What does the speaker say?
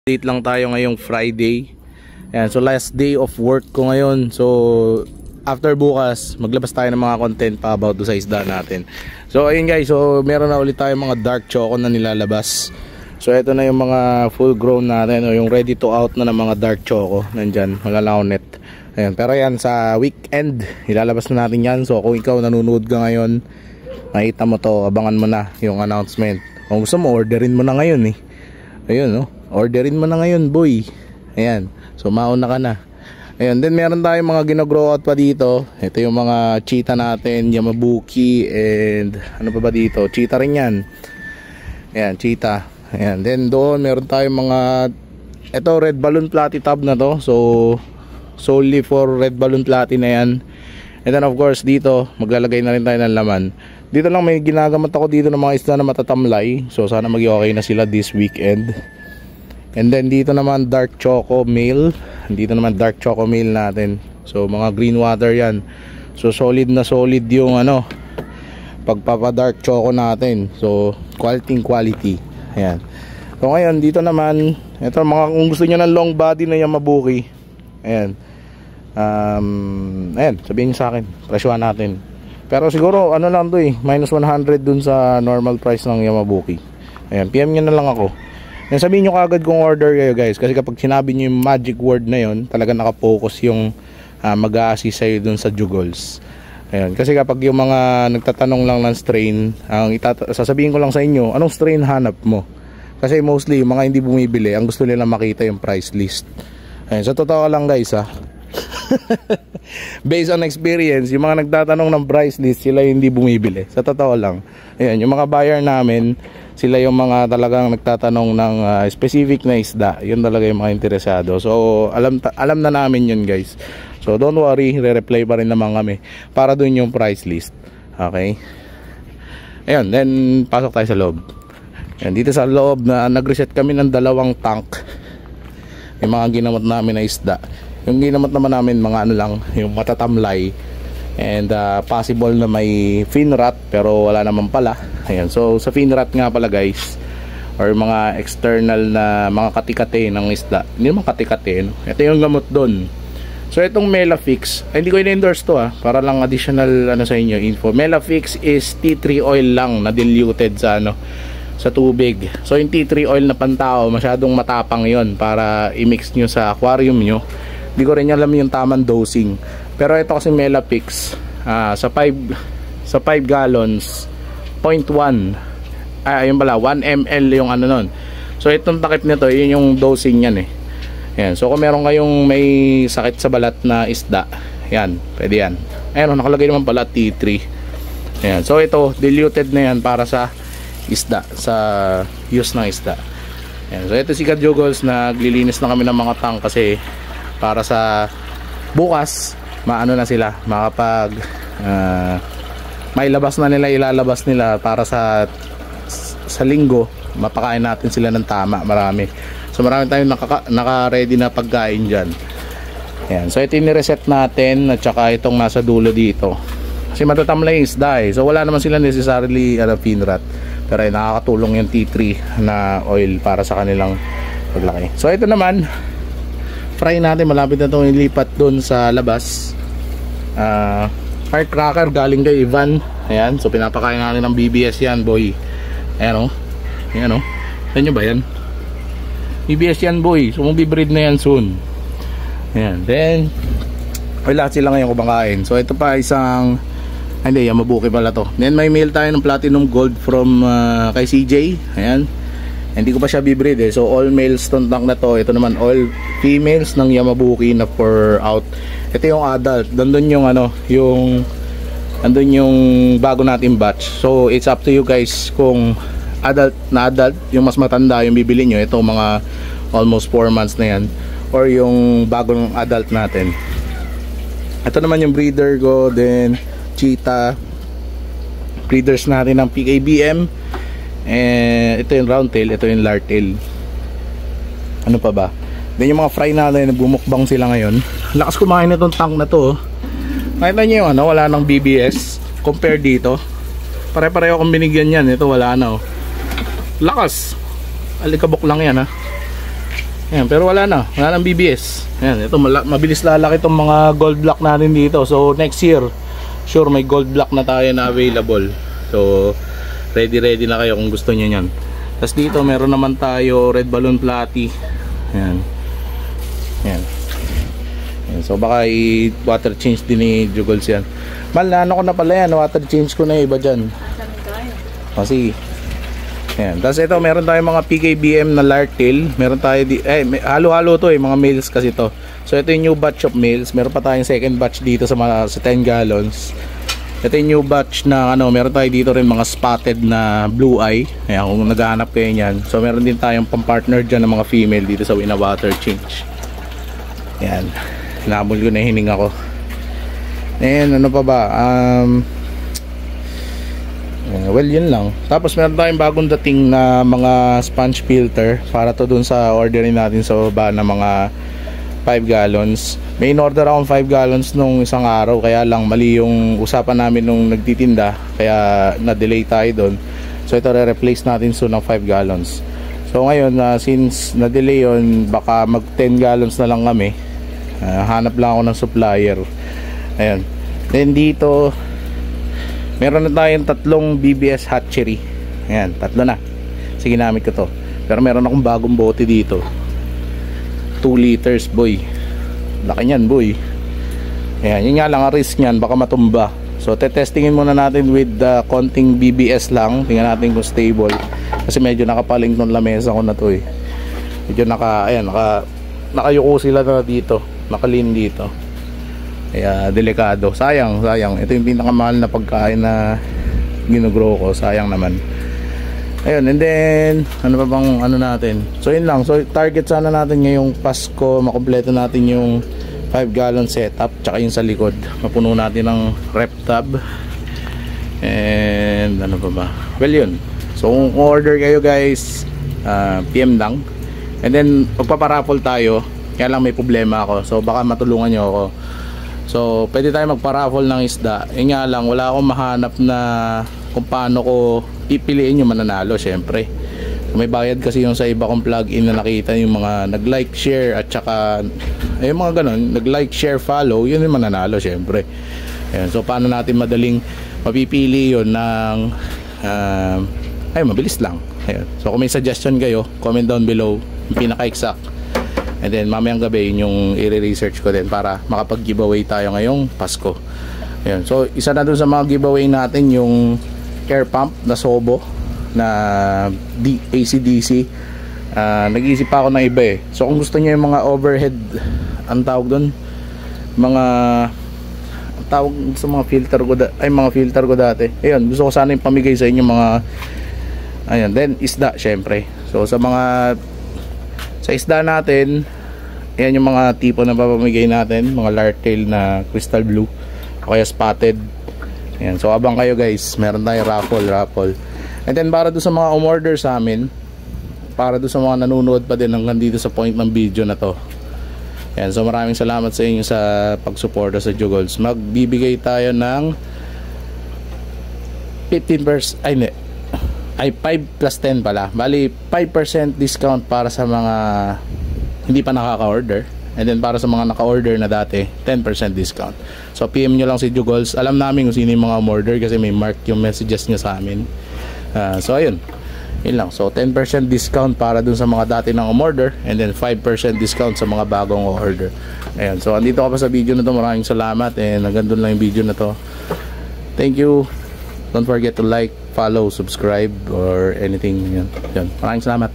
Date lang tayo ngayong Friday. Ayan, so last day of work ko ngayon. So after bukas, maglabas tayo ng mga content pa about do sa isda natin. So ayun guys, so meron na ulit tayong mga dark choco na nilalabas. So ito na yung mga full grown natin, o yung ready to out na ng mga dark choco. Nandyan, wala lang net. Ayan, pero yan sa weekend, ilalabas na natin yan. So kung ikaw nanonood ka ngayon, makita mo to, abangan mo na yung announcement. Kung gusto mo, orderin mo na ngayon eh. Ayun, no? Orderin mo na ngayon, boy. Ayan. So mauna ka na. Ayan, then meron tayong mga gino-grow out pa dito. Ito yung mga cheetah natin, Yamabuki, and ano pa ba dito? Cheetah rin yan. Ayan, cheetah. Ayan, then doon meron tayong mga, ito red balloon platy tab na to. So solely for red balloon platy na yan. And then of course dito, maglalagay na rin tayo ng laman. Dito lang may ginagamit ako dito ng mga isda na matatamlay. So sana maging okay na sila this weekend. And then dito naman dark choco male. Dito naman dark choco male natin. So mga green water yan. So solid na solid yung ano, pagpapa dark choco natin. So quality. Ayan. So ngayon dito naman, ito mga kung gusto niyo ng long body na Yamabuki. Ayan. Ayan, sabihin niyo sa akin, presyohan natin. Pero siguro ano lang to eh, minus 100 dun sa normal price ng Yamabuki. Ayan, PM niyo na lang ako. Yan, sabihin nyo kagad kung order kayo guys, kasi kapag sinabi nyo yung magic word na yon, talaga nakapokus yung mag-a-assist sa'yo dun sa jugols. Ayan, kasi kapag yung mga nagtatanong lang ng strain, sasabihin ko lang sa inyo, anong strain hanap mo? Kasi mostly yung mga hindi bumibili, ang gusto nila makita yung price list. Ayan, sa totoo lang guys based on experience, yung mga nagtatanong ng price list, sila yung hindi bumibili. Sa totoo lang. Ayan, yung mga buyer namin, sila yung mga talagang nagtatanong ng specific na isda. Yun talaga yung mga interesado. So alam na namin yun guys. So don't worry, re-reply pa rin naman kami para dun yung price list. Okay. Ayun, then pasok tayo sa loob. Ayan, dito sa loob na nag-reset kami ng 2 tank. Yung mga ginamot namin na isda. Yung ginamot naman namin mga ano lang, yung matatamlay. And possible na may fin rot, pero wala naman pala. Ayan, so sa fin rot nga pala guys, or mga external na mga katikate ng isda, hindi naman katikate, no? Ito yung gamot doon. So itong Melafix, hindi ko in-endorse to para lang additional ano sa inyo info. Melafix is tea tree oil lang na diluted sa ano, sa tubig. So yung tea tree oil na pantao, masyadong matapang yon para i-mix nyo sa aquarium nyo. Hindi ko rin alam yung tamang dosing. Pero ito kasi Melafix, sa 5 gallons 0.1 ayun pala 1 ml yung ano nun. So itong takip nito, yun yung dosing yan eh. Ayan. So kung meron kayong may sakit sa balat na isda, yan, pwede yan. Ayan, nakalagay naman pala T3. Ayan. So ito diluted na yan para sa isda, sa use ng isda. Ayan. So ito si Kajugols, naglilinis na kami ng mga tank kasi para sa bukas maano na sila, makapag may labas na nila, ilalabas nila para sa linggo mapakain natin sila ng tama, marami. So marami tayong naka-ready na pagkain dyan. Ayan. So ito yung reset natin at saka itong nasa dulo dito kasi matatamlay isda eh. So wala naman sila necessarily fin rot, pero ay nakakatulong yung T3 na oil para sa kanilang paglaki. So ito naman fry natin, malapit na itong ilipat doon sa labas. Firecracker galing kay Ivan. Ayan, so pinapakain natin ng BBS yan boy. Ayan o, ayan o, ayan nyo ba yan? BBS yan boy, so mag-breed na yan soon. Ayan, then wala sila ngayon kumakain. So ito pa isang, hindi, Yamabuki pala to. Then may mail tayo ng platinum gold from kay CJ. Ayan, hindi ko pa siya bibreed eh. So all males tong tank na to. Ito naman all females ng Yamabuki na for out. Ito yung adult. Nandun yung ano, yung nandun yung bago natin batch. So it's up to you guys kung adult na adult, yung mas matanda yung bibili nyo. Ito mga almost 4 months na yan, or yung bagong adult natin. Ito naman yung breeder ko. Then cheetah breeders natin ng PKBM. Ito yung round tail, ito yung lar tail. Ano pa ba? Then yung mga fry natin, bumukbang sila ngayon. Lakas kumain na itong tank na to. Nakita nyo yung ano, wala nang BBS compare dito. Pare-pareho kung binigyan yan. Ito wala na oh. Lakas. Alikabok lang yan ha. Ayan, pero wala nang BBS. Ayan, ito mabilis lalaki itong mga gold block natin dito. So next year, sure may gold block na tayo na available. So ready na kayo kung gusto niyo yan. Tapos dito meron naman tayo red balloon platy. Ayan. Ayan. Ayan. So baka i-water change din ni Jugols yan. Mal, ano ko na pala yan, water change ko na iba dyan. Kasi ayan. Tapos ito meron tayong mga PKBM na lartail. Meron tayo halo-halo to mga males kasi to. So ito yung new batch of males. Meron pa tayong second batch dito sa 10 gallons. Ito yung new batch na meron tayo dito rin mga spotted na blue eye. Ayan, kung naghahanap kayo niyan. So meron din tayong pang-partner dyan ng mga female dito sa Wina Water Change. Ayan. Hinabol ko na yung hininga ko. And ano pa ba? Well, yun lang. Tapos meron tayong bagong dating na mga sponge filter para to dun sa orderin natin sa baba na mga 5 gallons. May in-order akong 5 gallons nung isang araw, kaya lang mali yung usapan namin nung nagtitinda, kaya na-delay tayo dun. So ito re-replace natin soon ng 5 gallons. So ngayon, since na-delay yun, baka mag 10 gallons na lang kami. Hanap lang ako ng supplier. Ayan. Then dito meron na tayong 3 BBS hatchery. Ayan, 3 na. Sige, ginamit ko to. Pero meron akong bagong bote dito. 2 liters, boy. Laki niyan, boy. Ayan, yun nga lang ang risk niyan, baka matumba. So testingin muna natin with konting BBS lang. Tingnan natin kung stable. Kasi medyo nakapaling tong lamesa ko na to eh. Medyo nakayuko sila na dito. Nakalin dito. Kaya delikado. Sayang. Ito yung pinakamahal na pagkain na ginugrow ko. Sayang naman. Ayun, and then ano pa bang natin? So yun lang. So target sana natin ngayong Pasko, makumpleto natin yung 5 gallon setup, tsaka yung sa likod mapuno natin ng rep tub. And ano pa ba? Well, yun. So kung order kayo guys, PM lang. And then magpaparaffle tayo. Kaya lang may problema ako. So baka matulungan nyo ako. So pwede tayo magparaffle ng isda. Yun nga lang, wala akong mahanap na kung paano ko pipiliin yung mananalo. Syempre may bayad kasi yung sa iba kong plug-in na nakita yung mga nag-like, share at saka yung mga ganon, nag-like, share, follow, yun yung mananalo syempre. Ayan, so paano natin madaling mapipili yun ng mabilis lang. Ayan. So kung may suggestion kayo, comment down below yung pinaka-exact. And then mamayang gabi yun yung i-research ko din para makapag-giveaway tayo ngayong Pasko. Ayan. So isa na dun sa mga giveaway natin yung air pump na Sobo na AC/DC. Nag-iisip pa ako ng iba eh. So kung gusto niyo yung mga overhead, ang tawag doon, mga tawag sa mga filter ko mga filter ko dati. Ayun, gusto ko sana yung pamigay sa inyo mga ayan, then isda syempre. So sa isda natin, ayan yung mga tipo na papamigay natin, mga lartail na crystal blue o kaya spotted. Ayan, so abang kayo guys, meron tayong raffle. And then para doon sa mga umorder sa amin, para doon sa mga nanonood pa din hanggang dito sa point ng video na to. Ayan, so maraming salamat sa inyo sa pagsuporta sa Jugols. Magbibigay tayo ng 15%, 5 plus 10 pala. Bali 5% discount para sa mga hindi pa nakaka-order. And then para sa mga naka-order na dati, 10% discount. So PM nyo lang si Jugols. Alam namin kung sino yung mga umorder kasi may mark yung messages nyo sa amin. So ayun, yun lang. So 10% discount para dun sa mga dati nang umorder, and then 5% discount sa mga bagong order. Ayan, so andito ka pa sa video na to. Maraming salamat, and hanggang dun lang yung video na to. Thank you. Don't forget to like, follow, subscribe or anything. Yan. Maraming salamat.